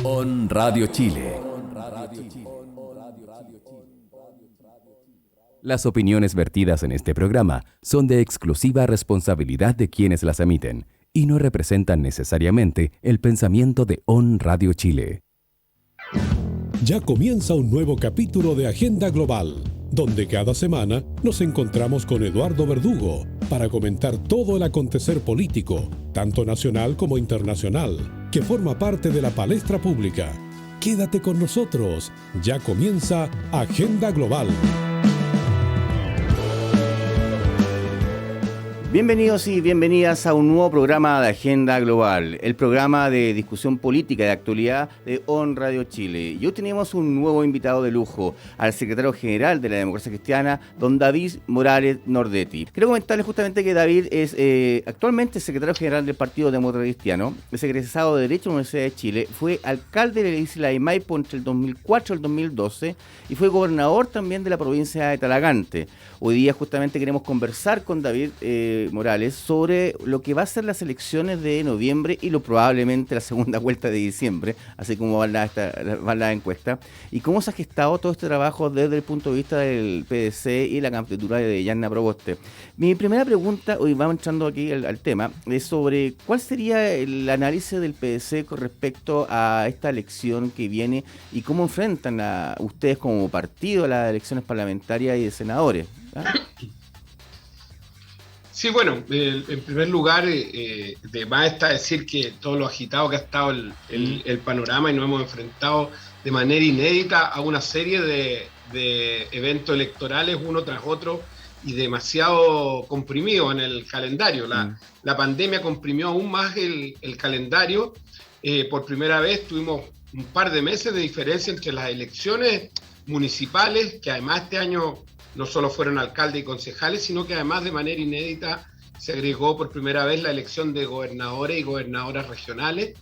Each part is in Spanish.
On Radio Chile. Las opiniones vertidas en este programa son de exclusiva responsabilidad de quienes las emiten y no representan necesariamente el pensamiento de On Radio Chile. Ya comienza un nuevo capítulo de Agenda Global, donde cada semana nos encontramos con Eduardo Verdugo para comentar todo el acontecer político, tanto nacional como internacional, que forma parte de la palestra pública. Quédate con nosotros, ya comienza Agenda Global. Bienvenidos y bienvenidas a un nuevo programa de Agenda Global, el programa de discusión política de actualidad de On Radio Chile. Y hoy tenemos un nuevo invitado de lujo, al secretario general de la Democracia Cristiana, don David Morales Nordetti. Quiero comentarles justamente que David es actualmente secretario general del Partido Demócrata Cristiano, es egresado de Derecho de la Universidad de Chile, fue alcalde de la isla de Maipo entre el 2004 y el 2012 y fue gobernador también de la provincia de Talagante. Hoy día justamente queremos conversar con David Morales sobre lo que va a ser las elecciones de noviembre y lo probablemente la segunda vuelta de diciembre, así como van las encuestas, y cómo se ha gestado todo este trabajo desde el punto de vista del PDC y la candidatura de Yanna Proboste. Mi primera pregunta, hoy vamos entrando aquí al tema, es sobre cuál sería el análisis del PDC con respecto a esta elección que viene y cómo enfrentan ustedes como partido a las elecciones parlamentarias y de senadores. ¿Ah? Sí, bueno, en primer lugar, de más está decir que todo lo agitado que ha estado el panorama y nos hemos enfrentado de manera inédita a una serie de eventos electorales uno tras otro y demasiado comprimido en el calendario. La pandemia comprimió aún más el calendario. Por primera vez tuvimos un par de meses de diferencia entre las elecciones municipales, que además este año no solo fueron alcaldes y concejales, sino que además de manera inédita se agregó por primera vez la elección de gobernadores y gobernadoras regionales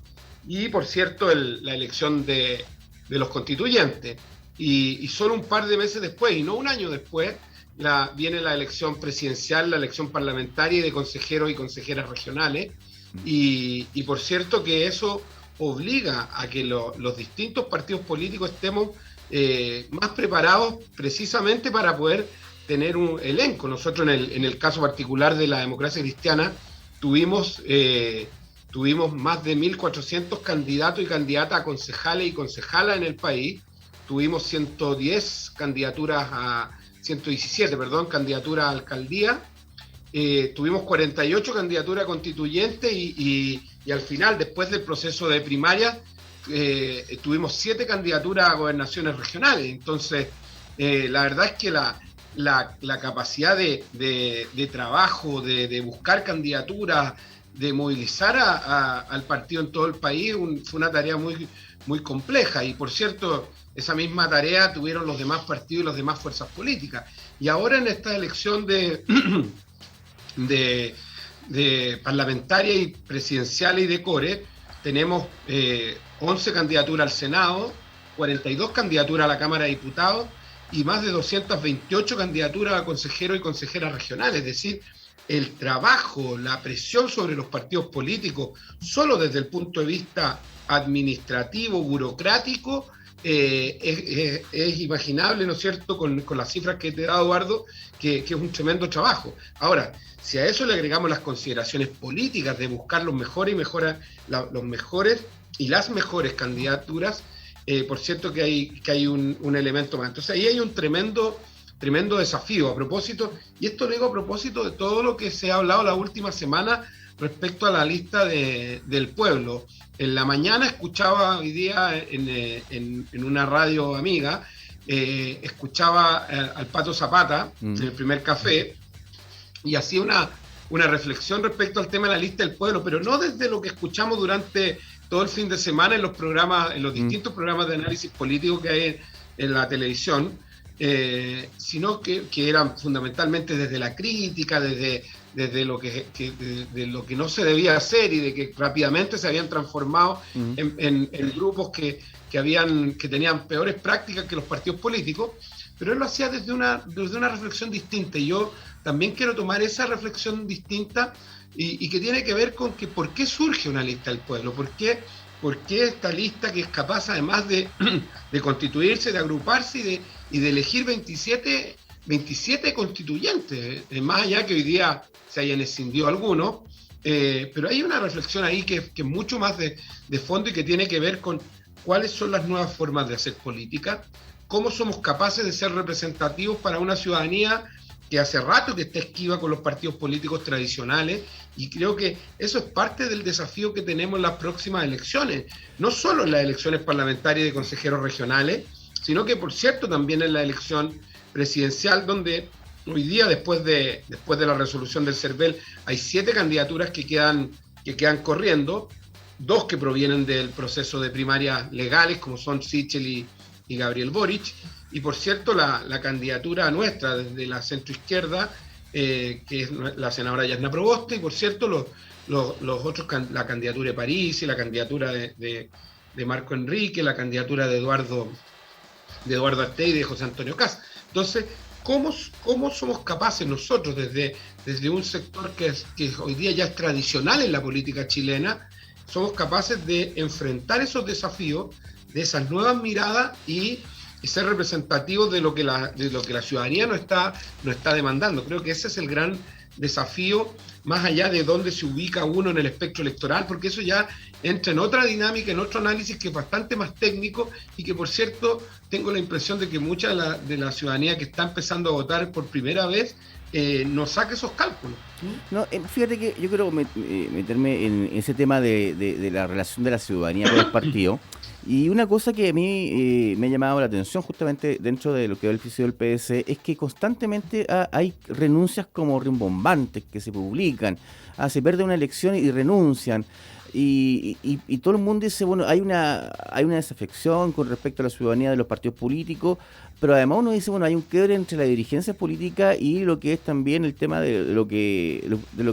y, por cierto, la elección de los constituyentes. Y solo un par de meses después, y no un año después, viene la elección presidencial, la elección parlamentaria y de consejeros y consejeras regionales. Y por cierto que eso obliga a que los distintos partidos políticos estemos más preparados precisamente para poder tener un elenco. Nosotros en el caso particular de la Democracia Cristiana tuvimos más de 1.400 candidatos y candidatas a concejales y concejalas en el país. Tuvimos 117 candidaturas a alcaldía. Tuvimos 48 candidaturas constituyentes y al final, después del proceso de primaria, tuvimos 7 candidaturas a gobernaciones regionales. Entonces, la verdad es que la capacidad de trabajo, de buscar candidaturas, de movilizar al partido en todo el país, fue una tarea muy, muy compleja. Y por cierto, esa misma tarea tuvieron los demás partidos y las demás fuerzas políticas. Y ahora en esta elección de parlamentaria y presidencial y de core, tenemos 11 candidaturas al Senado, 42 candidaturas a la Cámara de Diputados y más de 228 candidaturas a consejeros y consejeras regionales. Es decir, el trabajo, la presión sobre los partidos políticos, solo desde el punto de vista administrativo, burocrático, es imaginable, ¿no es cierto?, con las cifras que te he dado, Eduardo, que es un tremendo trabajo. Ahora, si a eso le agregamos las consideraciones políticas de buscar los mejores y las mejores candidaturas, por cierto que hay un elemento más. Entonces ahí hay un tremendo desafío a propósito, y esto lo digo a propósito de todo lo que se ha hablado la última semana respecto a la lista del pueblo. En la mañana escuchaba hoy día en una radio amiga, escuchaba al Pato Zapata en el primer café, y hacía una reflexión respecto al tema de la lista del pueblo, pero no desde lo que escuchamos durante todo el fin de semana en los distintos programas de análisis político que hay en la televisión, sino que eran fundamentalmente desde la crítica, desde lo que no se debía hacer y de que rápidamente se habían transformado en grupos que tenían peores prácticas que los partidos políticos, pero él lo hacía desde una reflexión distinta, y yo también quiero tomar esa reflexión distinta y que tiene que ver con que por qué surge una lista del pueblo, por qué ¿por qué esta lista que es capaz además de constituirse, de agruparse y de elegir 27 constituyentes? Más allá que hoy día se hayan escindido algunos, pero hay una reflexión ahí que es mucho más de fondo y que tiene que ver con cuáles son las nuevas formas de hacer política, cómo somos capaces de ser representativos para una ciudadanía que hace rato que está esquiva con los partidos políticos tradicionales, y creo que eso es parte del desafío que tenemos en las próximas elecciones, no solo en las elecciones parlamentarias de consejeros regionales, sino que, por cierto, también en la elección presidencial, donde hoy día, después de la resolución del CERVEL, hay 7 candidaturas que quedan corriendo, 2 que provienen del proceso de primarias legales, como son Sichel y Gabriel Boric, y por cierto la candidatura nuestra desde la centroizquierda, que es la senadora Yasna Proboste, y por cierto los otros, la candidatura de París y la candidatura de Marco Enrique, la candidatura de Eduardo Artey y de José Antonio Kast. Entonces, ¿cómo somos capaces nosotros desde un sector que hoy día ya es tradicional en la política chilena, somos capaces de enfrentar esos desafíos, de esas nuevas miradas y ser representativos de lo que la ciudadanía nos está demandando? Creo que ese es el gran desafío, más allá de dónde se ubica uno en el espectro electoral, porque eso ya entra en otra dinámica, en otro análisis que es bastante más técnico, y que, por cierto, tengo la impresión de que mucha de la ciudadanía que está empezando a votar por primera vez no saque esos cálculos. No, fíjate que yo quiero meterme en ese tema de la relación de la ciudadanía con el partido. Y una cosa que a mí me ha llamado la atención justamente dentro de lo que es el oficio del PS es que constantemente hay renuncias como rimbombantes que se publican. Se pierde una elección y renuncian. Y todo el mundo dice, bueno, hay una desafección con respecto a la ciudadanía de los partidos políticos, pero además uno dice, bueno, hay un quiebre entre la dirigencia política y lo que es también el tema de lo que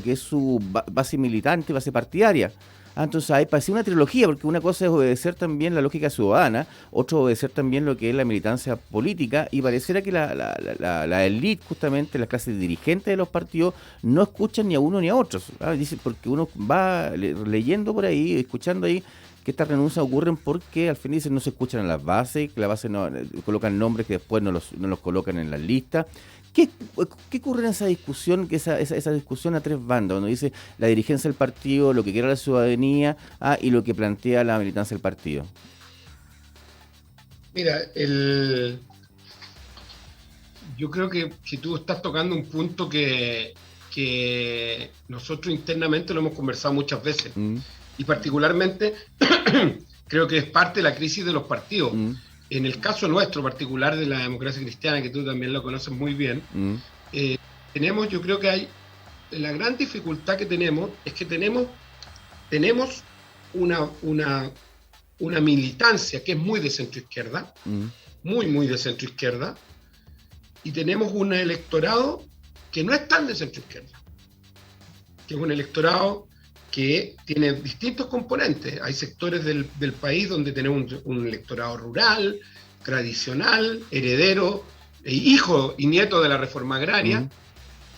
es su base militante, base partidaria. Entonces ahí parece una trilogía, porque una cosa es obedecer también la lógica ciudadana, otro obedecer también lo que es la militancia política, y pareciera que la élite, justamente las clases dirigentes de los partidos, no escuchan ni a uno ni a otros. Dicen, porque uno va leyendo por ahí, escuchando ahí, que estas renuncias ocurren porque al fin dicen no se escuchan a las bases, que las bases no colocan nombres que después no los colocan en las listas. ¿Qué ocurre en esa discusión, que esa discusión a 3 bandas, donde dice la dirigencia del partido, lo que quiere la ciudadanía, y lo que plantea la militancia del partido? Mira, yo creo que tú estás tocando un punto que nosotros internamente lo hemos conversado muchas veces, y particularmente creo que es parte de la crisis de los partidos. En el caso nuestro particular de la democracia cristiana, que tú también lo conoces muy bien, yo creo que la gran dificultad que tenemos es que tenemos una militancia que es muy de centroizquierda, muy de centroizquierda, y tenemos un electorado que no es tan de centroizquierda, que es un electorado que tiene distintos componentes. Hay sectores del país donde tenemos un electorado rural, tradicional, heredero, hijo y nieto de la reforma agraria,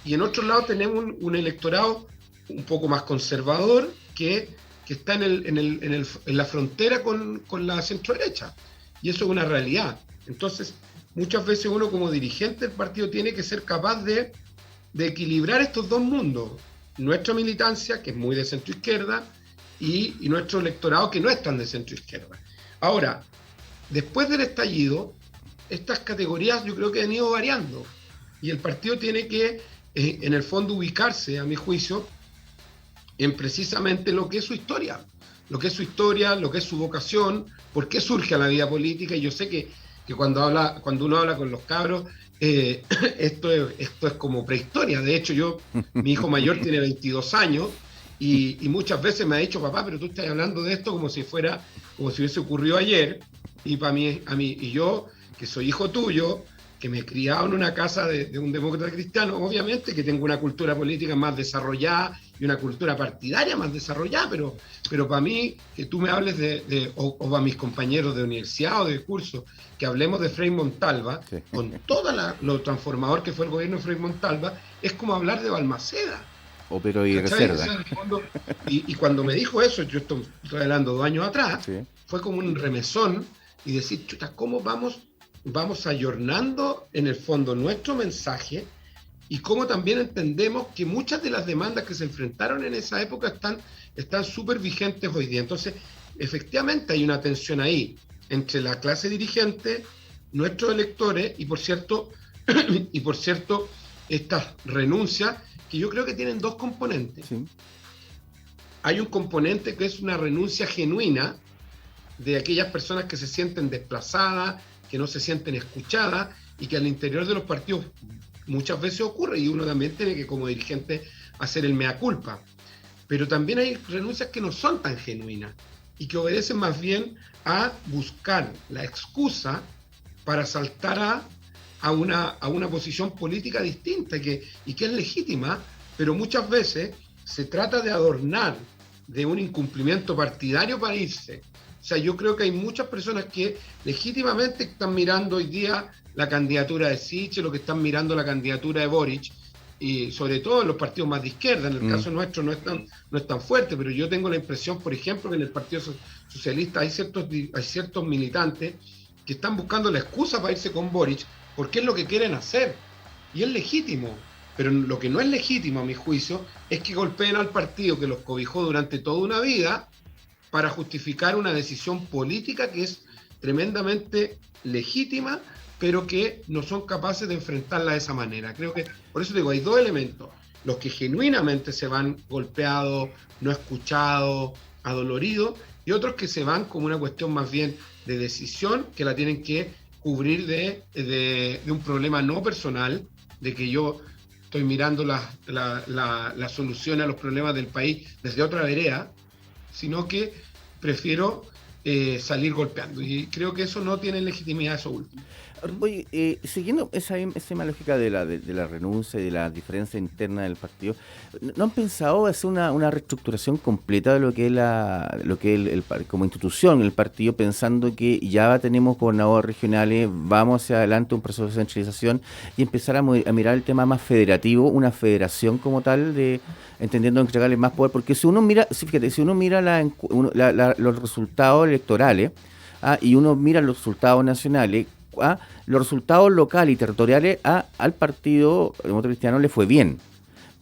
y en otro lado tenemos un electorado un poco más conservador que está en la frontera con la centroderecha, y eso es una realidad. Entonces, muchas veces uno como dirigente del partido tiene que ser capaz de equilibrar estos dos mundos: nuestra militancia, que es muy de centroizquierda, y nuestro electorado, que no es tan de centroizquierda. Ahora, después del estallido, estas categorías yo creo que han ido variando, y el partido tiene que, en el fondo, ubicarse, a mi juicio, en precisamente lo que es su historia, lo que es su vocación, por qué surge a la vida política. Y yo sé que cuando uno habla con los cabros, esto es como prehistoria. De hecho, mi hijo mayor tiene 22 años y muchas veces me ha dicho: papá, pero tú estás hablando de esto como si hubiese ocurrido ayer. Y para mí, y yo, que soy hijo tuyo, que me he criado en una casa de un demócrata cristiano, obviamente que tengo una cultura política más desarrollada y una cultura partidaria más desarrollada, pero para mí, que tú me hables o para mis compañeros de universidad o de curso, que hablemos de Frei Montalva, sí, con todo lo transformador que fue el gobierno de Frei Montalva, es como hablar de Balmaceda. Opero y ¿cachai? reserva. O sea, en el fondo, y cuando me dijo eso, yo estoy hablando 2 años atrás, Sí. fue como un remesón y decir, chuta, ¿cómo vamos ayornando en el fondo nuestro mensaje? Y cómo también entendemos que muchas de las demandas que se enfrentaron en esa época están súper vigentes hoy día. Entonces, efectivamente hay una tensión ahí entre la clase dirigente, nuestros electores y por cierto, estas renuncias que yo creo que tienen 2 componentes. Sí. Hay un componente que es una renuncia genuina de aquellas personas que se sienten desplazadas, que no se sienten escuchadas y que al interior de los partidos muchas veces ocurre y uno también tiene que como dirigente hacer el mea culpa. Pero también hay renuncias que no son tan genuinas y que obedecen más bien a buscar la excusa para saltar a una posición política distinta y que es legítima, pero muchas veces se trata de adornar de un incumplimiento partidario para irse. O sea, yo creo que hay muchas personas que legítimamente están mirando hoy día la candidatura de Sichel, lo que están mirando la candidatura de Boric, y sobre todo en los partidos más de izquierda. En el caso nuestro no es tan fuerte, pero yo tengo la impresión, por ejemplo, que en el Partido Socialista hay ciertos militantes que están buscando la excusa para irse con Boric, porque es lo que quieren hacer, y es legítimo. Pero lo que no es legítimo, a mi juicio, es que golpeen al partido que los cobijó durante toda una vida para justificar una decisión política que es tremendamente legítima, pero que no son capaces de enfrentarla de esa manera. Creo que, por eso digo, hay 2 elementos. Los que genuinamente se van golpeados, no escuchados, adoloridos, y otros que se van como una cuestión más bien de decisión, que la tienen que cubrir de un problema no personal, de que yo estoy mirando la solución a los problemas del país desde otra vereda, sino que prefiero salir golpeando. Y creo que eso no tiene legitimidad, eso último. Oye, siguiendo esa misma lógica de la renuncia y de la diferencia interna del partido, ¿no han pensado hacer una reestructuración completa de lo que es como institución el partido, pensando que ya tenemos gobernadores regionales, vamos hacia adelante un proceso de centralización y empezar a mirar el tema más federativo, una federación como tal, entendiendo entregarle más poder? Porque si uno mira, fíjate, si uno mira los resultados electorales, y uno mira los resultados nacionales, los resultados locales y territoriales, al Partido Demócrata Cristiano le fue bien,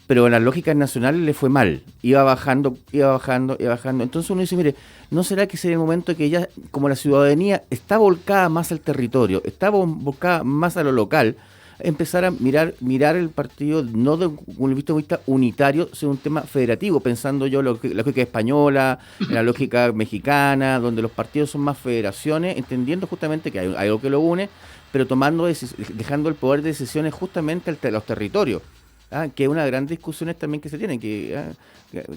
pero en las lógicas nacionales le fue mal, iba bajando. Entonces uno dice, mire, ¿no será que sería el momento que ya, como la ciudadanía está volcada más al territorio, está volcada más a lo local, empezar a mirar el partido no de un punto de vista unitario, sino un tema federativo, pensando yo la lógica española, la lógica mexicana, donde los partidos son más federaciones, entendiendo justamente que hay algo que lo une, pero dejando el poder de decisiones justamente a los territorios, que es una de las grandes discusiones también que se tienen, que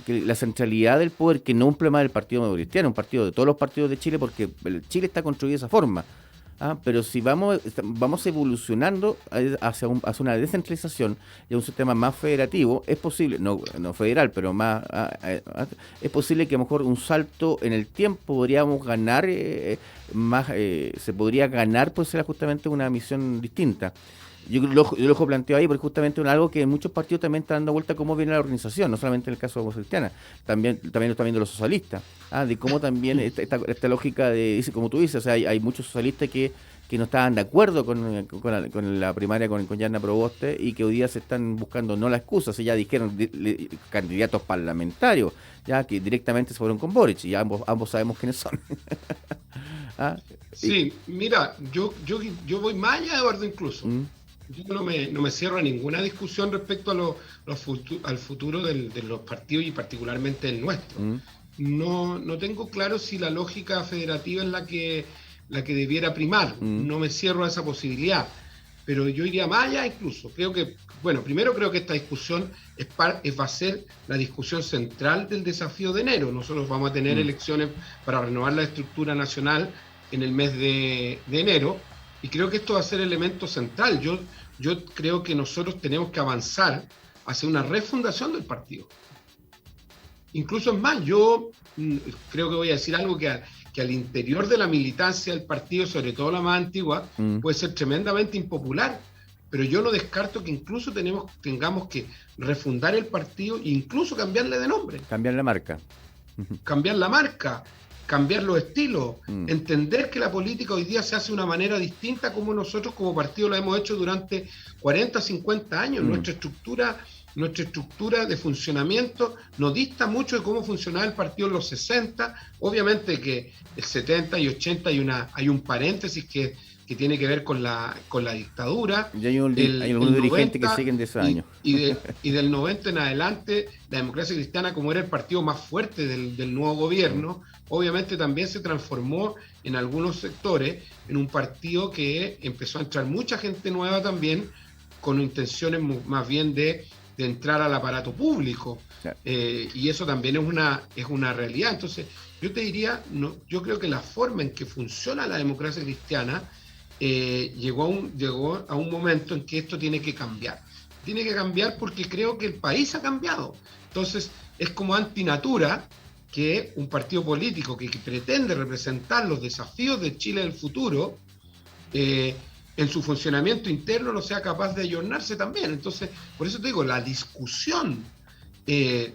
la centralidad del poder, que no es un problema del Partido Nuevo Cristiano, un partido de todos los partidos de Chile, porque Chile está construido de esa forma. Pero si vamos evolucionando hacia una descentralización y a un sistema más federativo, es posible, no federal, pero más, es posible que a lo mejor un salto en el tiempo podríamos ganar, se podría ganar, pues será justamente una misión distinta. Yo lo dejo planteado ahí porque justamente es algo que en muchos partidos también está dando vuelta cómo viene la organización, no solamente en el caso de Democracia Cristiana, también lo están viendo los socialistas, de cómo también esta lógica como tú dices, o sea, hay muchos socialistas que no estaban de acuerdo con la primaria con Yanna Proboste y que hoy día se están buscando no la excusa, se ya dijeron candidatos parlamentarios, ya que directamente se fueron con Boric y ambos sabemos quiénes son. Sí, mira, yo voy más allá, Eduardo, incluso. Yo no me cierro a ninguna discusión respecto al futuro de los partidos y particularmente el nuestro. No tengo claro si la lógica federativa es la que debiera primar. No me cierro a esa posibilidad, pero yo iría más allá incluso. Primero creo que esta discusión va a ser la discusión central del desafío de enero. Nosotros vamos a tener elecciones para renovar la estructura nacional en el mes de enero, y creo que esto va a ser elemento central. Yo creo que nosotros tenemos que avanzar hacia una refundación del partido. Incluso es más, yo creo que voy a decir algo que al interior de la militancia del partido, sobre todo la más antigua, puede ser tremendamente impopular, pero yo no descarto que incluso tengamos que refundar el partido e incluso cambiarle de nombre. Cambiar la marca. Cambiar la marca, cambiar los estilos, entender que la política hoy día se hace de una manera distinta como nosotros como partido lo hemos hecho durante 40, 50 años. Nuestra estructura de funcionamiento no dista mucho de cómo funcionaba el partido en los 60. Obviamente que el 70 y 80 hay un paréntesis que tiene que ver con la dictadura. Y hay algunos dirigentes que siguen de esos años. Y del 90 en adelante, la Democracia Cristiana, como era el partido más fuerte del nuevo gobierno, obviamente también se transformó en algunos sectores en un partido que empezó a entrar mucha gente nueva también, con intenciones más bien de entrar al aparato público. Y eso también es una realidad. Entonces, yo te diría, yo creo que la forma en que funciona la democracia cristiana llegó a un momento en que esto tiene que cambiar. Tiene que cambiar porque creo que el país ha cambiado. Entonces, es como antinatura que un partido político que pretende representar los desafíos de Chile del futuro, en su funcionamiento interno no sea capaz de ayornarse también. Entonces, por eso te digo, la discusión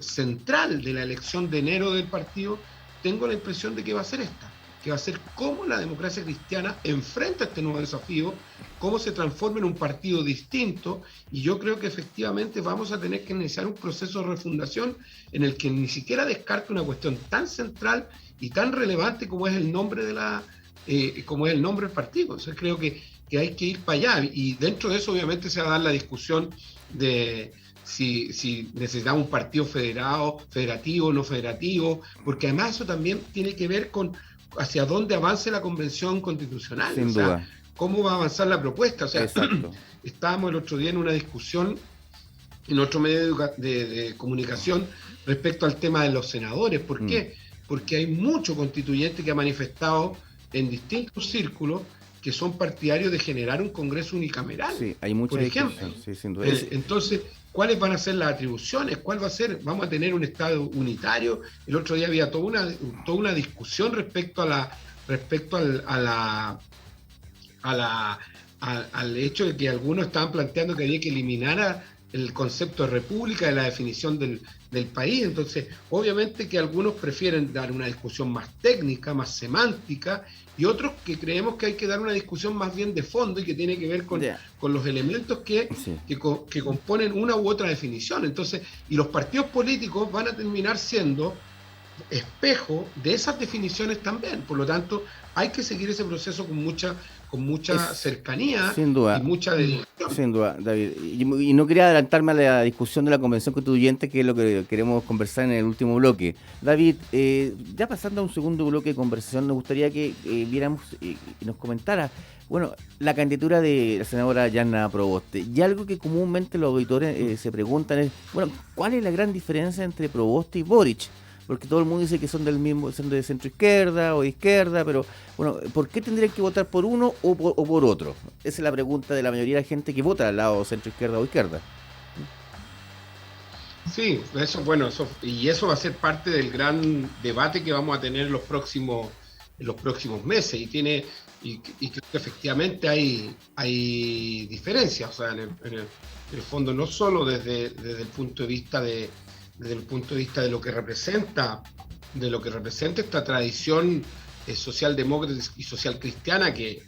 central de la elección de enero del partido, tengo la impresión de que va a ser esta, que va a ser cómo la democracia cristiana enfrenta este nuevo desafío, cómo se transforma en un partido distinto, y yo creo que efectivamente vamos a tener que iniciar un proceso de refundación en el que ni siquiera descarte una cuestión tan central y tan relevante como es el nombre del partido. Entonces creo que hay que ir para allá, y dentro de eso obviamente se va a dar la discusión de si necesitamos un partido federativo, no federativo, porque además eso también tiene que ver con hacia dónde avance la convención constitucional. Sin duda. Cómo va a avanzar la propuesta. O sea, estábamos el otro día en una discusión en otro medio de comunicación respecto al tema de los senadores. ¿Por qué? Porque hay mucho constituyente que ha manifestado en distintos círculos que son partidarios de generar un Congreso unicameral. Sí, hay mucha por ejemplo. Sí, sin duda. Entonces, ¿cuáles van a ser las atribuciones? ¿Cuál va a ser? ¿Vamos a tener un Estado unitario? El otro día había toda una discusión respecto al hecho de que algunos estaban planteando que había que eliminar el concepto de república de la definición del país. Entonces, obviamente que algunos prefieren dar una discusión más técnica, más semántica, y otros que creemos que hay que dar una discusión más bien de fondo y que tiene que ver con los elementos que componen una u otra definición. Entonces, y los partidos políticos van a terminar siendo espejo de esas definiciones también. Por lo tanto, hay que seguir ese proceso con mucha cercanía, sin duda, y mucha dedicación. Sin duda, David. Y no quería adelantarme a la discusión de la Convención Constituyente, que es lo que queremos conversar en el último bloque. David, ya pasando a un segundo bloque de conversación, nos gustaría que viéramos y nos comentara, bueno, la candidatura de la senadora Yanna Proboste. Y algo que comúnmente los auditores se preguntan es, bueno, ¿cuál es la gran diferencia entre Proboste y Boric? Porque todo el mundo dice que son son de centro izquierda o de izquierda, pero bueno, ¿por qué tendrían que votar por uno o por otro? Esa es la pregunta de la mayoría de la gente que vota al lado centro izquierda o izquierda. Sí, eso va a ser parte del gran debate que vamos a tener en los próximos meses, y creo que efectivamente hay diferencias, o sea, en el fondo, no solo desde el punto de vista de lo que representa esta tradición socialdemócrata y social cristiana que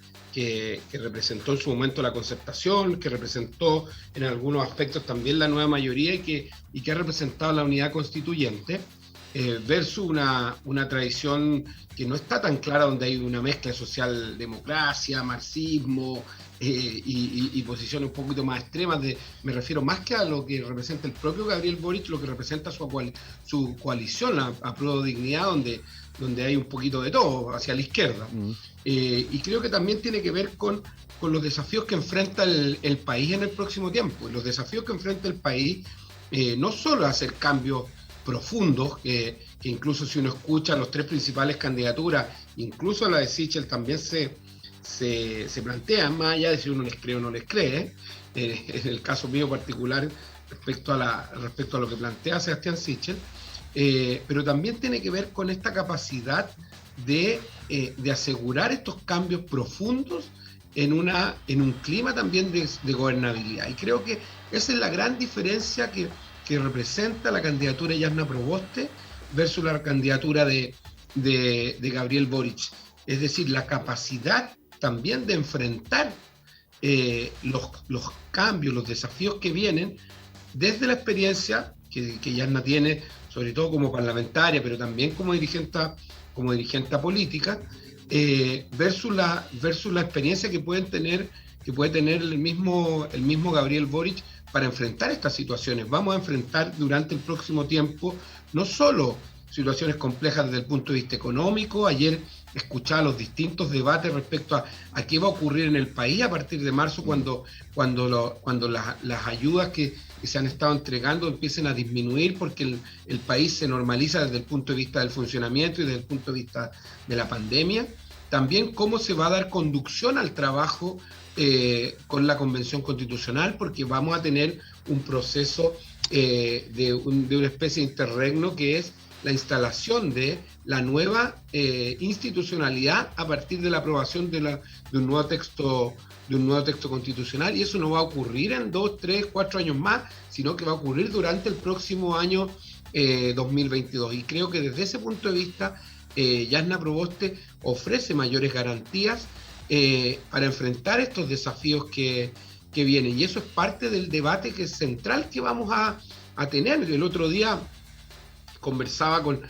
representó en su momento la Concertación, que representó en algunos aspectos también la nueva mayoría y que ha representado la unidad constituyente, versus una tradición que no está tan clara, donde hay una mezcla de socialdemocracia, marxismo, y posiciones un poquito más extremas. Me refiero más que a lo que representa el propio Gabriel Boric, lo que representa su coalición, a Prueba de Dignidad, donde hay un poquito de todo hacia la izquierda. Y creo que también tiene que ver con los desafíos que enfrenta el país en el próximo tiempo. Los desafíos que enfrenta el país, no solo hacer cambios profundos, que incluso si uno escucha las tres principales candidaturas, incluso la de Sichel, también se plantean, más allá de si uno les cree o no les cree, en el caso mío particular respecto a lo que plantea Sebastián Sichel, pero también tiene que ver con esta capacidad de asegurar estos cambios profundos en un clima también de gobernabilidad. Y creo que esa es la gran diferencia que representa la candidatura de Jasna Proboste versus la candidatura de Gabriel Boric. Es decir, la capacidad también de enfrentar los cambios, los desafíos que vienen desde la experiencia que Jasna tiene, sobre todo como parlamentaria, pero también como dirigente política, versus la experiencia que puede tener el mismo Gabriel Boric para enfrentar estas situaciones. Vamos a enfrentar durante el próximo tiempo no solo situaciones complejas desde el punto de vista económico. Ayer escuchaba los distintos debates respecto a qué va a ocurrir en el país a partir de marzo cuando las ayudas que se han estado entregando empiecen a disminuir porque el país se normaliza desde el punto de vista del funcionamiento y desde el punto de vista de la pandemia. También cómo se va a dar conducción al trabajo con la Convención Constitucional, porque vamos a tener un proceso de una especie de interregno que es la instalación de la nueva institucionalidad a partir de la aprobación de un nuevo texto constitucional, y eso no va a ocurrir en 2, 3, 4 años más, sino que va a ocurrir durante el próximo año 2022. Y creo que desde ese punto de vista Jasna Proboste ofrece mayores garantías para enfrentar estos desafíos que vienen, y eso es parte del debate que es central que vamos a tener. El otro día conversaba con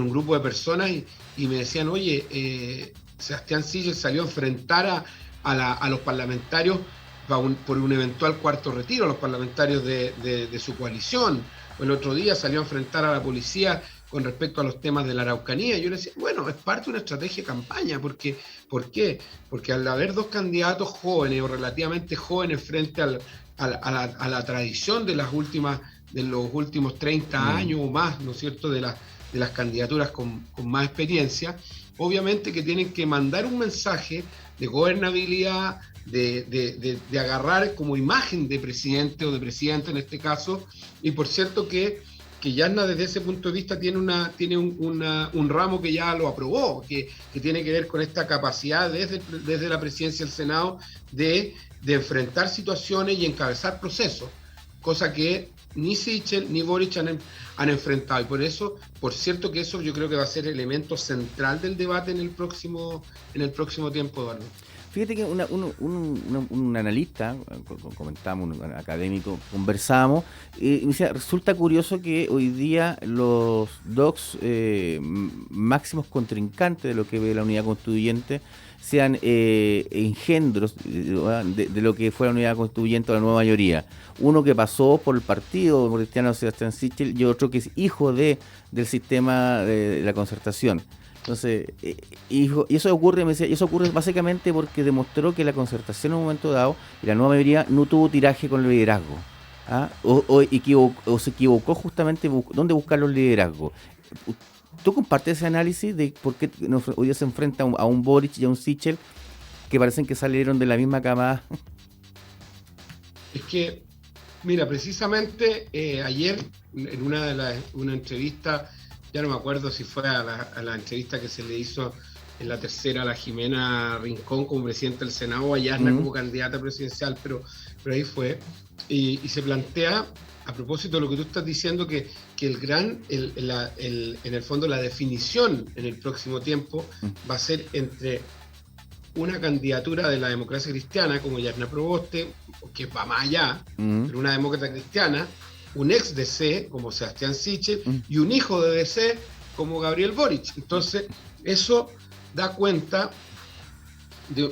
un grupo de personas y me decían, oye, Sebastián Sichel salió a enfrentar a los parlamentarios por un eventual cuarto retiro, a los parlamentarios de su coalición. El otro día salió a enfrentar a la policía con respecto a los temas de la Araucanía. Yo le decía, bueno, es parte de una estrategia de campaña. ¿Por qué? Porque al haber dos candidatos jóvenes o relativamente jóvenes frente a la tradición de los últimos 30 años o más, ¿no es cierto?, de las candidaturas con más experiencia, obviamente que tienen que mandar un mensaje de gobernabilidad, de agarrar como imagen de presidente o de presidenta en este caso. Y por cierto que Jasna desde ese punto de vista tiene un ramo que ya lo aprobó, que tiene que ver con esta capacidad desde la presidencia del Senado de enfrentar situaciones y encabezar procesos, cosa que ni Sichel ni Boric han enfrentado. Y por cierto que eso yo creo que va a ser elemento central del debate en el próximo tiempo, Eduardo. Fíjate que un analista, comentamos, un académico, conversamos, y me decía, resulta curioso que hoy día los dos máximos contrincantes de lo que ve la unidad constituyente sean engendros de lo que fue la unidad constituyente o la nueva mayoría. Uno que pasó por el partido cristiano Sebastián Sichel y otro que es hijo del sistema de la concertación. Entonces, y eso ocurre, me decía, básicamente porque demostró que la concertación en un momento dado y la nueva mayoría no tuvo tiraje con el liderazgo. O se equivocó justamente dónde buscar los liderazgos. ¿Tú compartes ese análisis de por qué hoy día se enfrenta a un Boric y a un Sichel que parecen que salieron de la misma camada? Es que, mira, precisamente ayer en una entrevista, ya no me acuerdo si fue a la entrevista que se le hizo en la tercera a la Jimena Rincón como presidenta del Senado, o a Jasna como candidata presidencial, pero ahí fue, y se plantea, a propósito de lo que tú estás diciendo, que en el fondo la definición en el próximo tiempo va a ser entre una candidatura de la democracia cristiana como Jasna Proboste, que va más allá, pero una demócrata cristiana, un ex DC como Sebastián Sichel y un hijo de DC como Gabriel Boric. Entonces eso da cuenta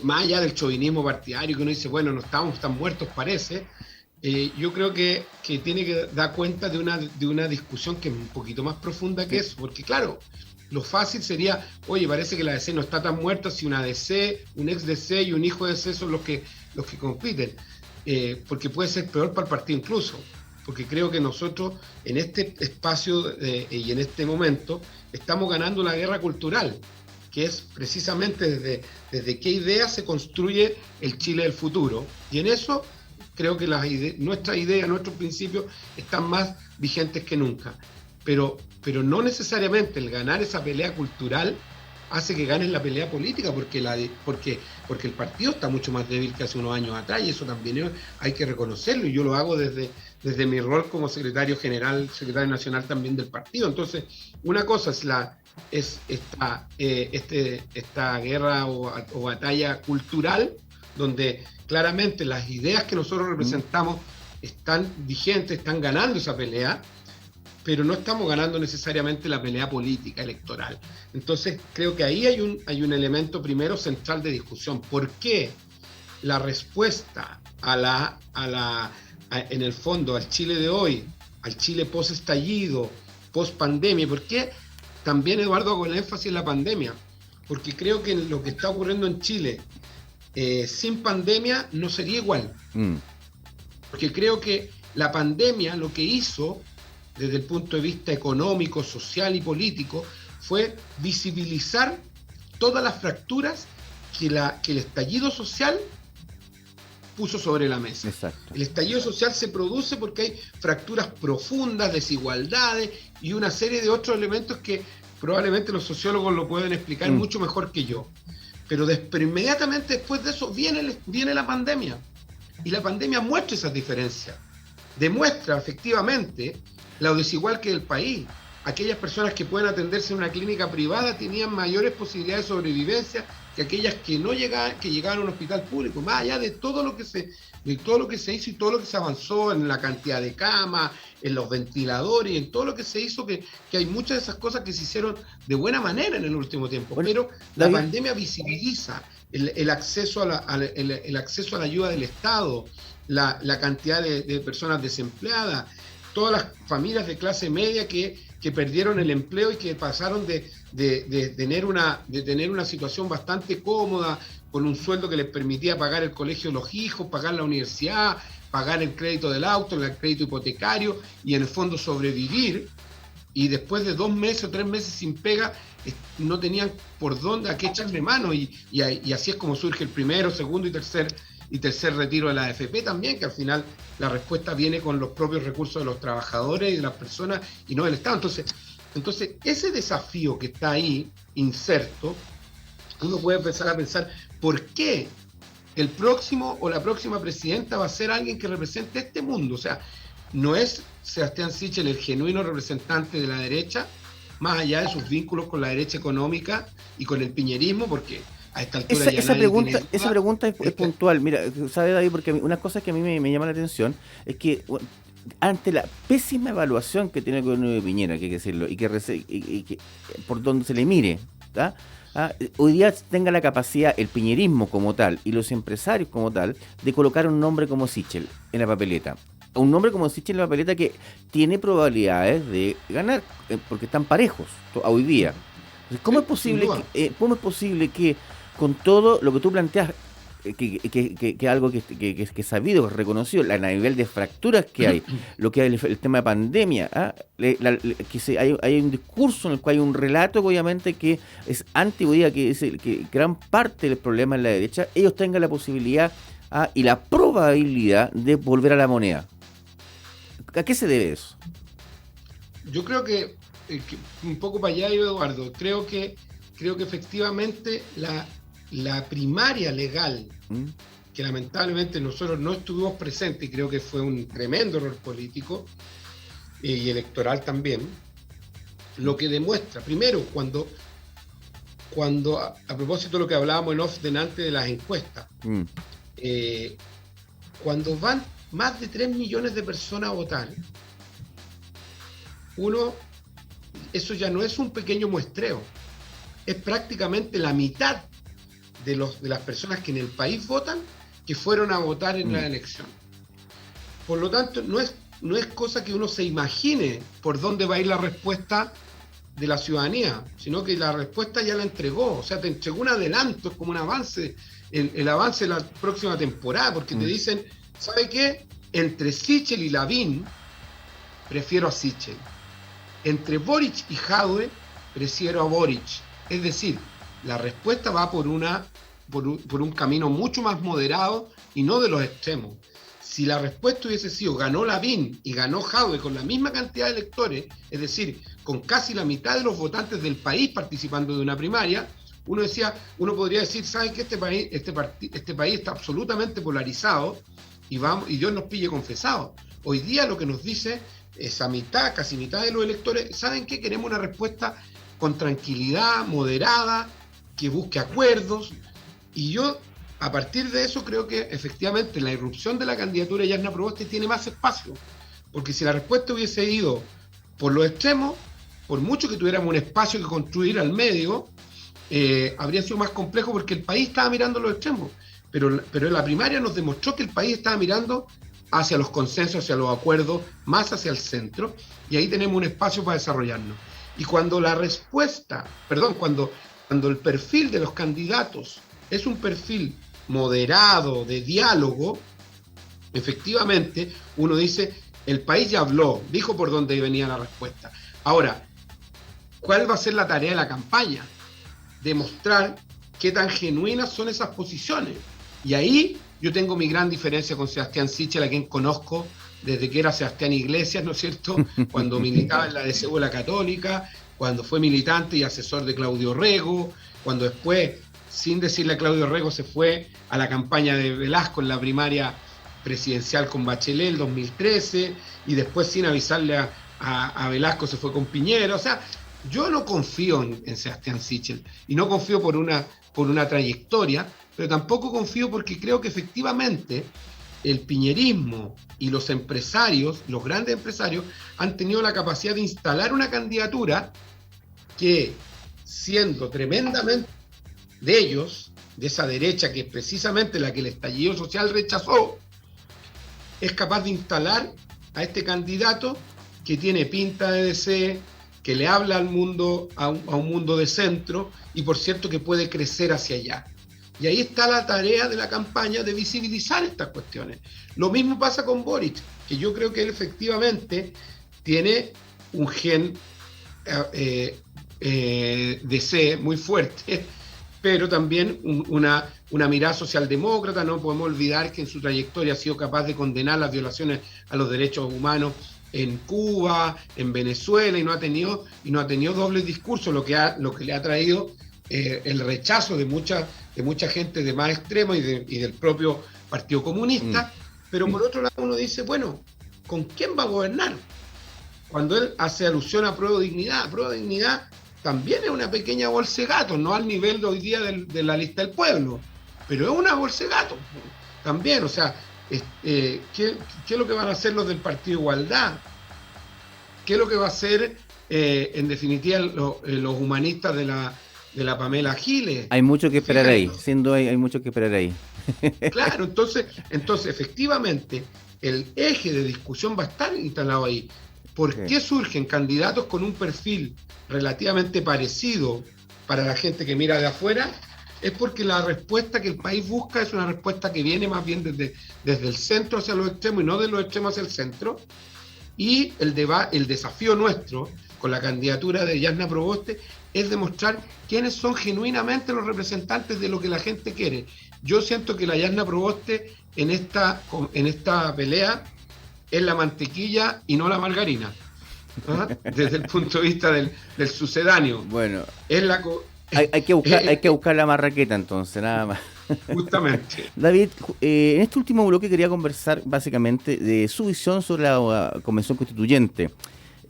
más allá del chauvinismo partidario que uno dice, bueno, no estamos tan muertos parece. Yo creo que tiene que dar cuenta de una discusión que es un poquito más profunda que eso, porque claro, lo fácil sería, oye, parece que la DC no está tan muerta si una DC, un ex DC y un hijo de DC son los que compiten, porque puede ser peor para el partido incluso, porque creo que nosotros en este espacio y en este momento estamos ganando la guerra cultural, que es precisamente desde qué idea se construye el Chile del futuro, y en eso creo que nuestras ideas, nuestros principios están más vigentes que nunca. Pero no necesariamente el ganar esa pelea cultural hace que ganes la pelea política, porque el partido está mucho más débil que hace unos años atrás, y eso también hay que reconocerlo, y yo lo hago desde mi rol como secretario general, secretario nacional también del partido. Entonces, una cosa es esta guerra o batalla cultural, donde claramente las ideas que nosotros representamos están vigentes, están ganando esa pelea, pero no estamos ganando necesariamente la pelea política electoral. Entonces, creo que ahí hay un elemento primero central de discusión. ¿Por qué la respuesta en el fondo, al Chile de hoy, al Chile post-estallido, post-pandemia? ¿Por qué también, Eduardo, hago el énfasis en la pandemia? Porque creo que lo que está ocurriendo en Chile sin pandemia no sería igual. Porque creo que la pandemia lo que hizo, desde el punto de vista económico, social y político, fue visibilizar todas las fracturas que el estallido social puso sobre la mesa. Exacto. El estallido social se produce porque hay fracturas profundas, desigualdades y una serie de otros elementos que probablemente los sociólogos lo pueden explicar mucho mejor que yo. Pero inmediatamente después de eso viene la pandemia. Y la pandemia muestra esas diferencias. Demuestra efectivamente lo desigual que es el país. Aquellas personas que pueden atenderse en una clínica privada tenían mayores posibilidades de sobrevivencia que aquellas que llegaban a un hospital público, más allá de todo lo que se hizo y todo lo que se avanzó en la cantidad de camas, en los ventiladores, en todo lo que se hizo, que hay muchas de esas cosas que se hicieron de buena manera en el último tiempo. Bueno, pero la pandemia visibiliza el acceso a la ayuda del Estado, la cantidad de personas desempleadas, todas las familias de clase media que perdieron el empleo y que pasaron de tener una situación bastante cómoda, con un sueldo que les permitía pagar el colegio de los hijos, pagar la universidad, pagar el crédito del auto, el crédito hipotecario, y en el fondo sobrevivir, y después de 2 meses o 3 meses sin pega, no tenían por dónde a qué echarle mano, y así es como surge el primero, segundo y tercer retiro de la AFP también, que al final la respuesta viene con los propios recursos de los trabajadores y de las personas y no del Estado. Entonces ese desafío que está ahí inserto, uno puede empezar a pensar por qué el próximo o la próxima presidenta va a ser alguien que represente este mundo. O sea, no es Sebastián Sichel el genuino representante de la derecha, más allá de sus vínculos con la derecha económica y con el piñerismo, porque a esta altura esa pregunta es puntual. Mira, sabe, David, porque una cosa que a mí me llama la atención es que ante la pésima evaluación que tiene el gobierno de Piñera, que hay que decirlo, y que por donde se le mire, ¿tá? Hoy día tenga la capacidad el piñerismo como tal y los empresarios como tal de colocar un nombre como Sichel en la papeleta. Un nombre como Sichel en la papeleta que tiene probabilidades de ganar, porque están parejos hoy día. Entonces, ¿cómo es posible que con todo lo que tú planteas, que algo que es sabido, que es reconocido, a nivel de fracturas que hay, lo que hay el tema de pandemia, hay un discurso en el cual hay un relato, obviamente, que es anti-hoy, que gran parte del problema en la derecha, ellos tengan la posibilidad y la probabilidad de volver a la moneda? ¿A qué se debe eso? Yo creo que un poco para allá, Eduardo, creo que efectivamente la primaria legal, que lamentablemente nosotros no estuvimos presentes, y creo que fue un tremendo error político y electoral también, lo que demuestra, primero, cuando a propósito de lo que hablábamos en off delante de las encuestas, cuando van más de 3 millones de personas a votar, eso ya no es un pequeño muestreo, es prácticamente la mitad de las personas que en el país votan, que fueron a votar en la elección. Por lo tanto, no es cosa que uno se imagine por dónde va a ir la respuesta de la ciudadanía, sino que la respuesta ya la entregó. O sea, te entregó un adelanto, es como un avance, el avance de la próxima temporada, porque te dicen, ¿sabe qué? Entre Sichel y Lavín, prefiero a Sichel. Entre Boric y Jadwe, prefiero a Boric. Es decir, la respuesta va por un camino mucho más moderado y no de los extremos. Si la respuesta hubiese sido ganó Lavín y ganó Jadwe con la misma cantidad de electores, es decir, con casi la mitad de los votantes del país participando de una primaria, uno podría decir, ¿saben qué? Este país está absolutamente polarizado y Dios nos pille confesados. Hoy día lo que nos dice esa mitad, casi mitad de los electores, ¿saben qué? Queremos una respuesta con tranquilidad, moderada, que busque acuerdos. Y yo, a partir de eso, creo que efectivamente la irrupción de la candidatura de Jasna Proboste tiene más espacio. Porque si la respuesta hubiese ido por los extremos, por mucho que tuviéramos un espacio que construir al medio, habría sido más complejo porque el país estaba mirando los extremos. Pero en la primaria nos demostró que el país estaba mirando hacia los consensos, hacia los acuerdos, más hacia el centro, y ahí tenemos un espacio para desarrollarnos. Y cuando cuando el perfil de los candidatos es un perfil moderado, de diálogo, efectivamente, uno dice, el país ya habló, dijo por dónde venía la respuesta. Ahora, ¿cuál va a ser la tarea de la campaña? Demostrar qué tan genuinas son esas posiciones. Y ahí yo tengo mi gran diferencia con Sebastián Sichel, a quien conozco desde que era Sebastián Iglesias, ¿no es cierto? Cuando militaba en la DCU de la Católica, cuando fue militante y asesor de Claudio Rego, cuando después, sin decirle a Claudio Rego, se fue a la campaña de Velasco en la primaria presidencial con Bachelet el 2013, y después sin avisarle a Velasco se fue con Piñera. O sea, yo no confío en Sebastián Sichel, y no confío por una trayectoria, pero tampoco confío porque creo que efectivamente el piñerismo y los empresarios, los grandes empresarios, han tenido la capacidad de instalar una candidatura que, siendo tremendamente de ellos, de esa derecha que es precisamente la que el estallido social rechazó, es capaz de instalar a este candidato que tiene pinta de DC, que le habla al mundo, a un mundo de centro, y por cierto que puede crecer hacia allá. Y ahí está la tarea de la campaña de visibilizar estas cuestiones. Lo mismo pasa con Boric, que yo creo que él efectivamente tiene un gen DC muy fuerte, pero también una mirada socialdemócrata. No podemos olvidar que en su trayectoria ha sido capaz de condenar las violaciones a los derechos humanos en Cuba, en Venezuela, y no ha tenido dobles discursos, lo que le ha traído el rechazo de mucha gente de más extremo y del propio Partido Comunista. Pero por otro lado uno dice, bueno, ¿con quién va a gobernar? Cuando él hace alusión a Prueba de Dignidad también es una pequeña bolsa de gato, no al nivel de hoy día de la lista del pueblo, pero es una bolsa de gato también. O sea, ¿qué es lo que van a hacer los del Partido Igualdad? ¿Qué es lo que va a hacer en definitiva los humanistas de la Pamela Giles? Hay mucho que esperar ahí, siendo hay mucho que esperar ahí. Claro, entonces efectivamente el eje de discusión va a estar instalado ahí. ¿Por qué surgen candidatos con un perfil relativamente parecido para la gente que mira de afuera? Es porque la respuesta que el país busca es una respuesta que viene más bien desde el centro hacia los extremos y no de los extremos hacia el centro. Y el desafío nuestro con la candidatura de Jasna Proboste es demostrar quiénes son genuinamente los representantes de lo que la gente quiere. Yo siento que la Jasna Proboste en esta pelea es la mantequilla y no la margarina, ¿ah? Desde el punto de vista del sucedáneo. Bueno, es hay que buscar la marraqueta entonces, nada más. Justamente. David, en este último bloque quería conversar básicamente de su visión sobre la Convención Constituyente.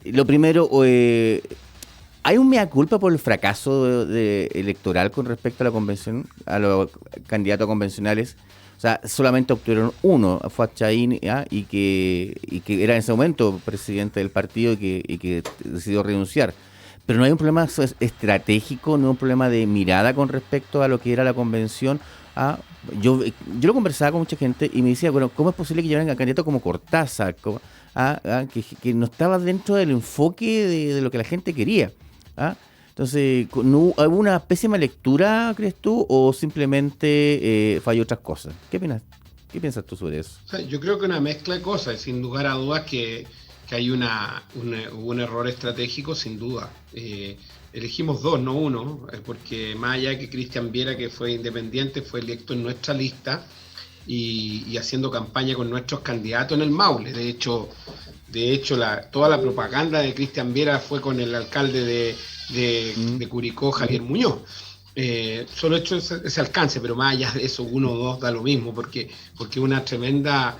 Lo primero, ¿hay un mea culpa por el fracaso electoral con respecto a la convención, a los candidatos convencionales? O sea, solamente obtuvieron uno, fue Chaín, y que era en ese momento presidente del partido y que decidió renunciar. Pero no hay un problema estratégico, no hay un problema de mirada con respecto a lo que era la convención. Yo lo conversaba con mucha gente y me decía, bueno, ¿cómo es posible que lleven a candidatos como Cortázar, que no estaba dentro del enfoque de lo que la gente quería? Entonces, ¿hubo una pésima lectura, crees tú, o simplemente falló otras cosas? ¿Qué opinas? ¿Qué piensas tú sobre eso? O sea, yo creo que una mezcla de cosas, sin lugar a dudas que hay un error estratégico, sin duda. Elegimos dos, no uno, porque más allá de que Cristian Viera, que fue independiente, fue electo en nuestra lista y haciendo campaña con nuestros candidatos en el Maule. De hecho, toda la propaganda de Cristian Viera fue con el alcalde de Curicó, Javier Muñoz. solo he hecho ese alcance, pero más allá de eso, 1 o 2 da lo mismo, porque es una tremenda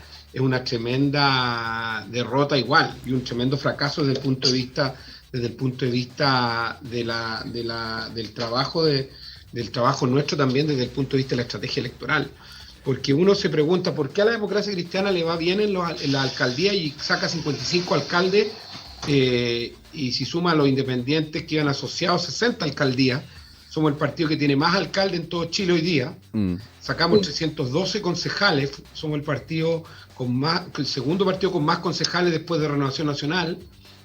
derrota igual, y un tremendo fracaso desde el punto de vista del trabajo nuestro también, desde el punto de vista de la estrategia electoral. Porque uno se pregunta, ¿por qué a la democracia cristiana le va bien en la alcaldía y saca 55 alcaldes, y si suma a los independientes que iban asociados, 60 alcaldías? Somos el partido que tiene más alcaldes en todo Chile hoy día. Sacamos 312 concejales, somos el segundo partido con más concejales después de Renovación Nacional,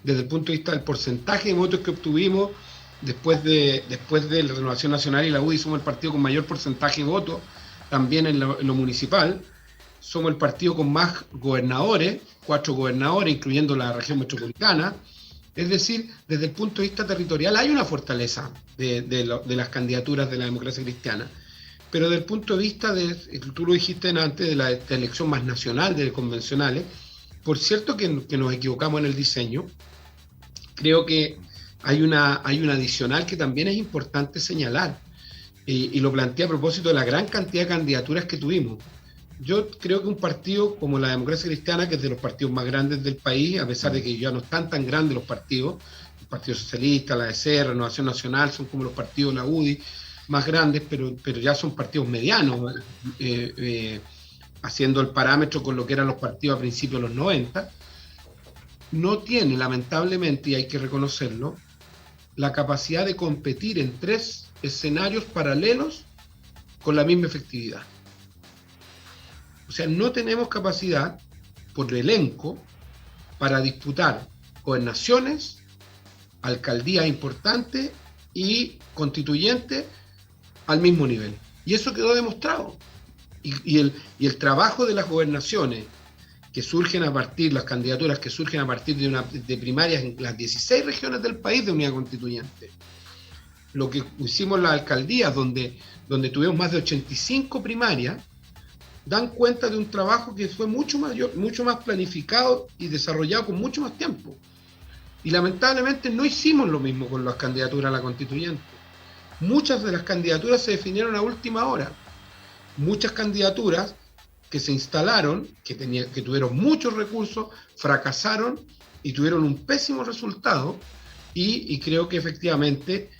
desde el punto de vista del porcentaje de votos que obtuvimos después de la Renovación Nacional y la UDI. Somos el partido con mayor porcentaje de votos, también en lo municipal. Somos el partido con más gobernadores, 4 gobernadores, incluyendo la región metropolitana. Es decir, desde el punto de vista territorial hay una fortaleza de las candidaturas de la democracia cristiana, pero desde el punto de vista tú lo dijiste antes, de la elección más nacional, de convencionales, por cierto que nos equivocamos en el diseño. Creo que hay una adicional que también es importante señalar, y lo planteé a propósito de la gran cantidad de candidaturas que tuvimos. Yo creo que un partido como la democracia cristiana, que es de los partidos más grandes del país, a pesar de que ya no están tan grandes los partidos, el Partido Socialista, la DC, Renovación Nacional, son como los partidos de la UDI más grandes, pero ya son partidos medianos, haciendo el parámetro con lo que eran los partidos a principios de los 90, no tiene, lamentablemente, y hay que reconocerlo, la capacidad de competir en 3 escenarios paralelos con la misma efectividad. O sea, no tenemos capacidad, por elenco, para disputar gobernaciones, alcaldías importantes y constituyentes al mismo nivel. Y eso quedó demostrado. Y el trabajo de las gobernaciones que surgen a partir, las candidaturas que surgen a partir de primarias en las 16 regiones del país de unidad constituyente. Lo que hicimos en las alcaldías, donde tuvimos más de 85 primarias, dan cuenta de un trabajo que fue mucho más planificado y desarrollado con mucho más tiempo. Y lamentablemente no hicimos lo mismo con las candidaturas a la constituyente. Muchas de las candidaturas se definieron a última hora. Muchas candidaturas que se instalaron, que tuvieron muchos recursos, fracasaron y tuvieron un pésimo resultado, y creo que efectivamente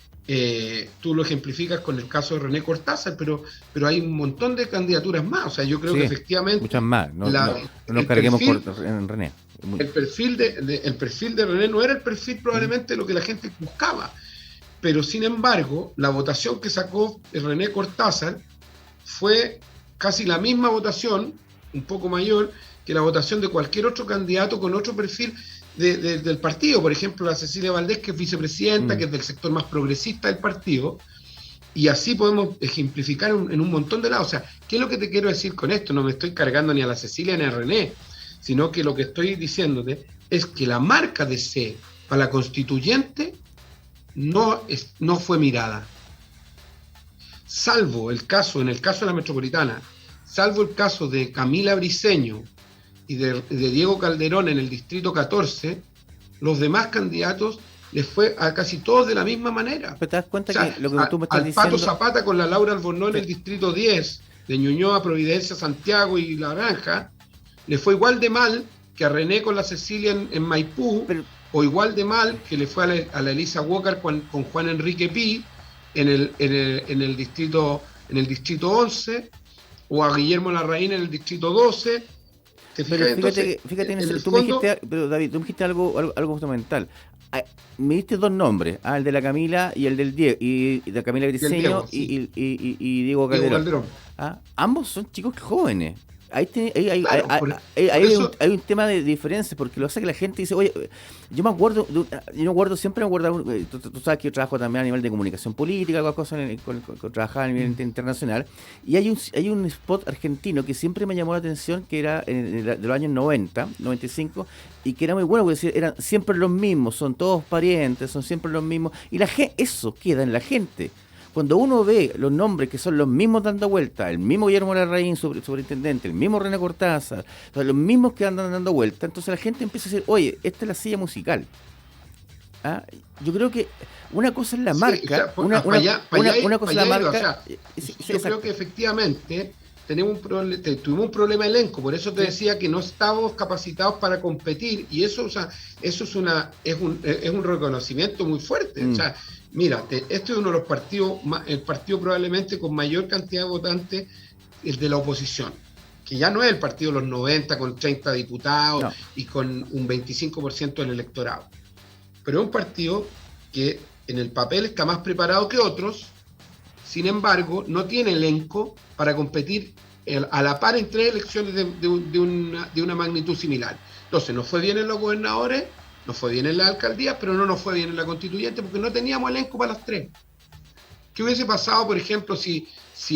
tú lo ejemplificas con el caso de René Cortázar, pero hay un montón de candidaturas más. O sea, yo creo que efectivamente muchas más, no nos carguemos en René. El perfil de René no era el perfil probablemente lo que la gente buscaba, pero sin embargo la votación que sacó René Cortázar fue casi la misma votación, un poco mayor, que la votación de cualquier otro candidato con otro perfil del partido. Por ejemplo, la Cecilia Valdés, que es vicepresidenta, que es del sector más progresista del partido, y así podemos ejemplificar en un montón de lados. O sea, ¿qué es lo que te quiero decir con esto? No me estoy cargando ni a la Cecilia ni a René, sino que lo que estoy diciéndote es que la marca de C para la constituyente no fue mirada. Salvo en el caso de la metropolitana, salvo el caso de Camila Briceño y de Diego Calderón en el distrito 14, los demás candidatos les fue a casi todos de la misma manera. Pero te das cuenta, o sea, que lo que tú me estás al diciendo... Pato Zapata con la Laura Albornoz en el distrito 10, de Ñuñoa, Providencia, Santiago y La Granja, le fue igual de mal que a René con la Cecilia en Maipú, o igual de mal que le fue a la Elisa Walker con Juan Enrique Pi en el distrito 11, o a Guillermo Larraín en el distrito 12. Pero fíjate en eso, David, tú me dijiste algo fundamental. Me diste 2 nombres, el de la Camila y el del Diego, y de Camila Briceño y Diego Calderón. Ambos son chicos jóvenes. Hay un tema de diferencia, porque lo hace que la gente dice, oye, yo me acuerdo tú sabes que yo trabajo también a nivel de comunicación política, cosas trabajaba a nivel internacional, y hay un spot argentino que siempre me llamó la atención, que era de los años 90, 95, y que era muy bueno, porque eran siempre los mismos, son todos parientes, son siempre los mismos, y eso queda en la gente. Cuando uno ve los nombres que son los mismos dando vuelta, el mismo Guillermo Larraín, superintendente, el mismo René Cortázar, los mismos que andan dando vuelta, entonces la gente empieza a decir, oye, esta es la silla musical. Yo creo que una cosa es la marca, una cosa es la marca. Yo creo que efectivamente tuvimos un problema de elenco, por eso te decía que no estábamos capacitados para competir, y eso es un reconocimiento muy fuerte. O sea, mira, este es uno de los partidos, el partido probablemente con mayor cantidad de votantes, el de la oposición, que ya no es el partido de los 90 con 30 diputados y con un 25% del electorado, pero es un partido que en el papel está más preparado que otros. Sin embargo, no tiene elenco para competir a la par en 3 elecciones de una magnitud similar. Entonces, nos fue bien en los gobernadores, nos fue bien en la alcaldía, pero no nos fue bien en la constituyente porque no teníamos elenco para las 3. ¿Qué hubiese pasado, por ejemplo, si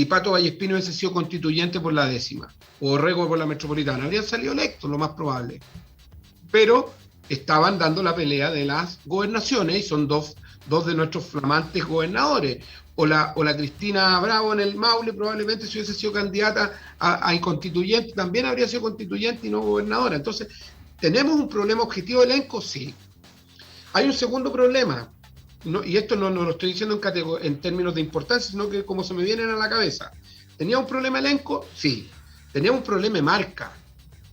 Pato Vallespino hubiese sido constituyente por la 10ª o Rego por la metropolitana? Habrían salido electos, lo más probable. Pero estaban dando la pelea de las gobernaciones y son dos de nuestros flamantes gobernadores. O la Cristina Bravo en el Maule, probablemente si hubiese sido candidata a constituyente, también habría sido constituyente y no gobernadora. Entonces, ¿tenemos un problema objetivo de elenco? Sí. Hay un segundo problema, y esto no lo estoy diciendo en términos de importancia, sino que como se me vienen a la cabeza. ¿Tenía un problema de elenco? Sí. Tenía un problema de marca,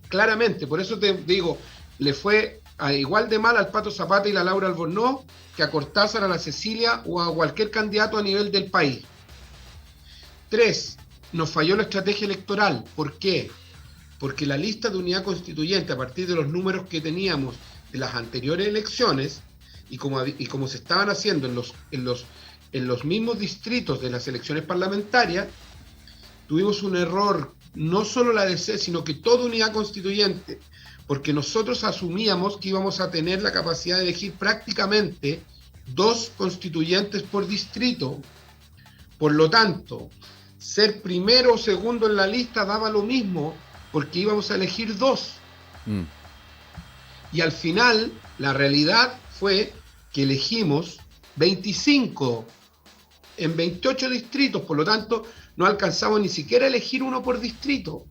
claramente. Por eso te digo, le fue igual de mal al Pato Zapata y la Laura Albornoz que a Cortázar, a la Cecilia o a cualquier candidato a nivel del país. 3, nos falló la estrategia electoral. ¿Por qué? Porque la lista de unidad constituyente, a partir de los números que teníamos de las anteriores elecciones, y como se estaban haciendo en los mismos distritos de las elecciones parlamentarias, tuvimos un error, no solo la DC, sino que toda unidad constituyente, porque nosotros asumíamos que íbamos a tener la capacidad de elegir prácticamente 2 constituyentes por distrito. Por lo tanto, ser primero o segundo en la lista daba lo mismo, porque íbamos a elegir 2. Y al final, la realidad fue que elegimos 25 en 28 distritos, por lo tanto, no alcanzamos ni siquiera a elegir 1 por distrito.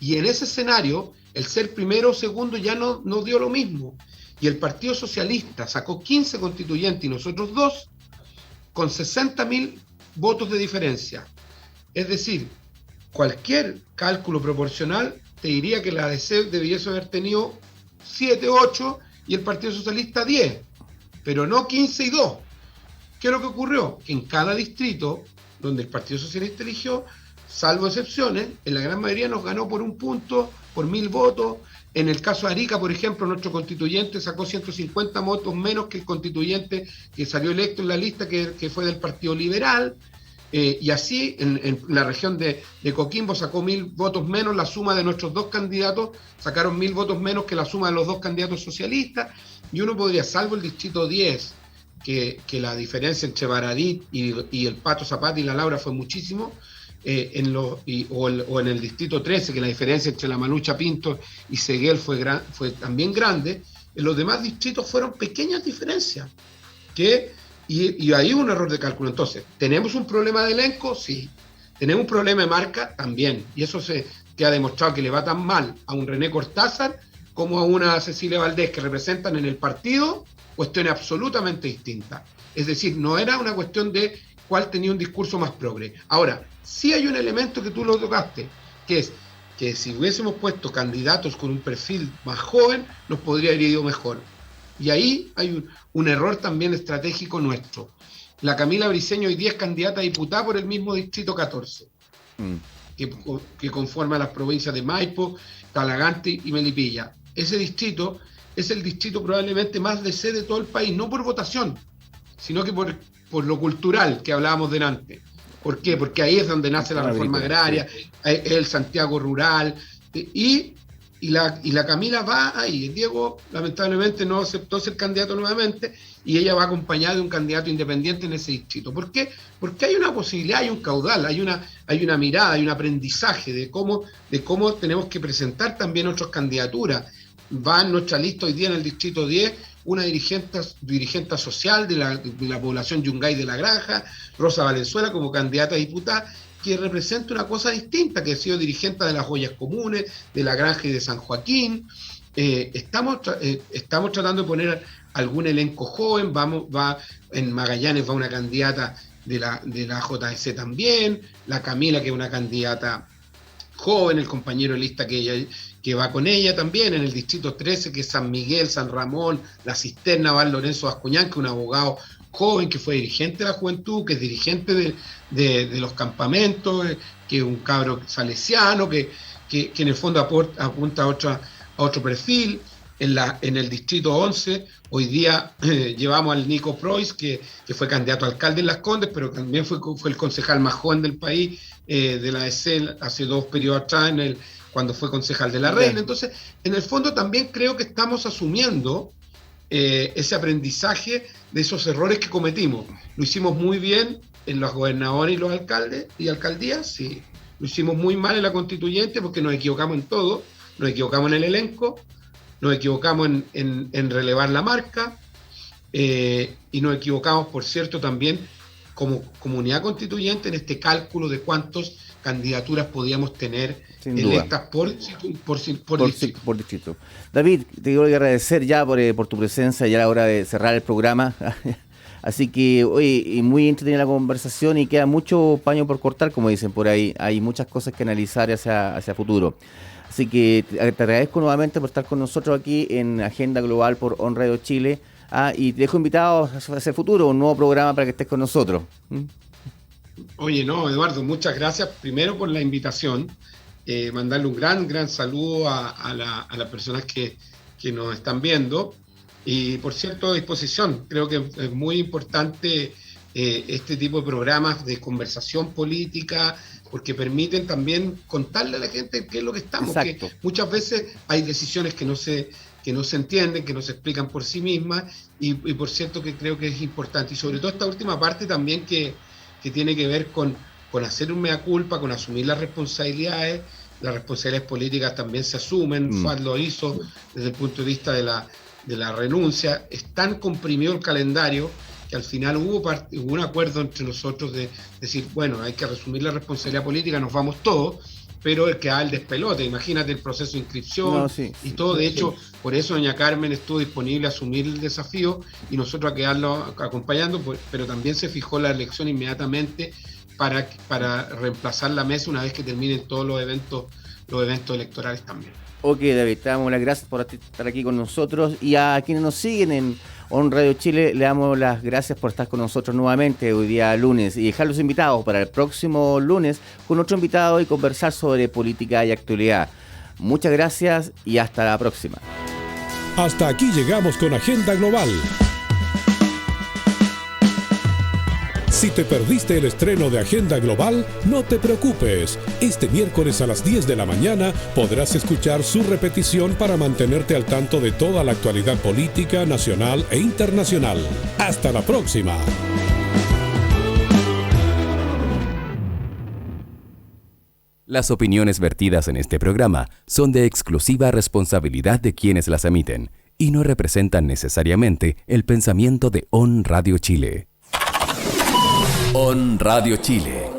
Y en ese escenario, el ser primero o segundo ya no dio lo mismo. Y el Partido Socialista sacó 15 constituyentes y nosotros 2, con 60.000 votos de diferencia. Es decir, cualquier cálculo proporcional te diría que la ADC debiese haber tenido 7, 8 y el Partido Socialista 10, pero no 15 y 2. ¿Qué es lo que ocurrió? Que en cada distrito donde el Partido Socialista eligió, salvo excepciones, en la gran mayoría nos ganó por 1 punto, por 1.000 votos. En el caso de Arica, por ejemplo, nuestro constituyente sacó 150 votos menos que el constituyente que salió electo en la lista, que fue del Partido Liberal. Y así, en la región de Coquimbo sacó 1.000 votos menos la suma de nuestros 2 candidatos, sacaron 1.000 votos menos que la suma de los 2 candidatos socialistas, y uno podría, salvo el distrito 10, que la diferencia entre Baradit y el Pato Zapata y la Laura fue muchísimo, o en el distrito 13, que la diferencia entre la Malucha Pinto y Seguel fue también grande. En los demás distritos fueron pequeñas diferencias, y ahí un error de cálculo. Entonces, ¿tenemos un problema de elenco? Sí. ¿Tenemos un problema de marca? También. Y eso que ha demostrado que le va tan mal a un René Cortázar como a una Cecilia Valdés, que representan en el partido cuestiones absolutamente distintas. Es decir, no era una cuestión de cuál tenía un discurso más progre. Ahora, sí hay un elemento que tú lo tocaste, que es que si hubiésemos puesto candidatos con un perfil más joven, nos podría haber ido mejor. Y ahí hay un error también estratégico nuestro. La Camila Briceño hoy día es candidata a diputada por el mismo distrito 14, que conforma las provincias de Maipo, Talagante y Melipilla. Ese distrito es el distrito probablemente más DC de todo el país, no por votación, sino que por lo cultural que hablábamos delante. ¿Por qué? Porque ahí es donde nace la reforma agraria, es el Santiago rural, y la Camila va ahí. Diego lamentablemente no aceptó ser candidato nuevamente, y ella va acompañada de un candidato independiente en ese distrito. ¿Por qué? Porque hay una posibilidad, hay un caudal, hay una mirada, hay un aprendizaje de cómo tenemos que presentar también nuestras candidaturas. Va en nuestra lista hoy día en el distrito 10 una dirigente social de la población Yungay de la Granja, Rosa Valenzuela, como candidata a diputada, que representa una cosa distinta, que ha sido dirigente de las Ollas Comunes, de la Granja y de San Joaquín. Estamos tratando de poner algún elenco joven, en Magallanes va una candidata de la JC también, la Camila, que es una candidata joven, el compañero de lista que va con ella también, en el distrito 13, que es San Miguel, San Ramón, La Cisterna, va Lorenzo Bascuñán, que es un abogado joven, que fue dirigente de la juventud, que es dirigente de los campamentos, que es un cabro salesiano, que en el fondo apunta a otro perfil. En el distrito 11, hoy día llevamos al Nico Preuss, que fue candidato a alcalde en Las Condes, pero también fue el concejal más joven del país, de la DC, hace 2 periodos atrás, cuando fue concejal de La Reina. Entonces, en el fondo también creo que estamos asumiendo ese aprendizaje de esos errores que cometimos. Lo hicimos muy bien en los gobernadores y los alcaldes y alcaldías, sí. Lo hicimos muy mal en la constituyente porque nos equivocamos en todo, nos equivocamos en el elenco, nos equivocamos en relevar la marca, y nos equivocamos, por cierto, también como comunidad constituyente en este cálculo de cuántas candidaturas podíamos tener electas por distrito. David, te quiero agradecer ya por tu presencia, ya a la hora de cerrar el programa. Así que, oye, muy entretenida la conversación y queda mucho paño por cortar, como dicen por ahí. Hay muchas cosas que analizar hacia futuro. Así que te agradezco nuevamente por estar con nosotros aquí en Agenda Global por On Radio Chile. Y te dejo invitado hacia el futuro, un nuevo programa para que estés con nosotros. Oye, no, Eduardo, muchas gracias primero por la invitación. Mandarle un gran saludo a las personas que nos están viendo. Y por cierto, a disposición. Creo que es muy importante este tipo de programas de conversación política, porque permiten también contarle a la gente qué es lo que estamos. Exacto. Que muchas veces hay decisiones que no se entienden, que no se explican por sí mismas, y por cierto que creo que es importante. Y sobre todo esta última parte también que tiene que ver con hacer un mea culpa, con asumir las responsabilidades. Las responsabilidades políticas también se asumen. FAD lo hizo desde el punto de vista de la renuncia. Es tan comprimido el calendario que al final hubo un acuerdo entre nosotros de decir, bueno, hay que asumir la responsabilidad política, nos vamos todos, pero el que da el despelote, imagínate el proceso de inscripción y todo. De hecho, por eso doña Carmen estuvo disponible a asumir el desafío y nosotros a quedarlo acompañando, pero también se fijó la elección inmediatamente para reemplazar la mesa una vez que terminen todos los eventos electorales también. Ok, David, te damos las gracias por estar aquí con nosotros, y a quienes nos siguen en On Radio Chile le damos las gracias por estar con nosotros nuevamente hoy día lunes, y dejar los invitados para el próximo lunes con otro invitado y conversar sobre política y actualidad. Muchas gracias y hasta la próxima. Hasta aquí llegamos con Agenda Global. Si te perdiste el estreno de Agenda Global, no te preocupes. Este miércoles a las 10 de la mañana podrás escuchar su repetición para mantenerte al tanto de toda la actualidad política, nacional e internacional. ¡Hasta la próxima! Las opiniones vertidas en este programa son de exclusiva responsabilidad de quienes las emiten y no representan necesariamente el pensamiento de On Radio Chile. On Radio Chile.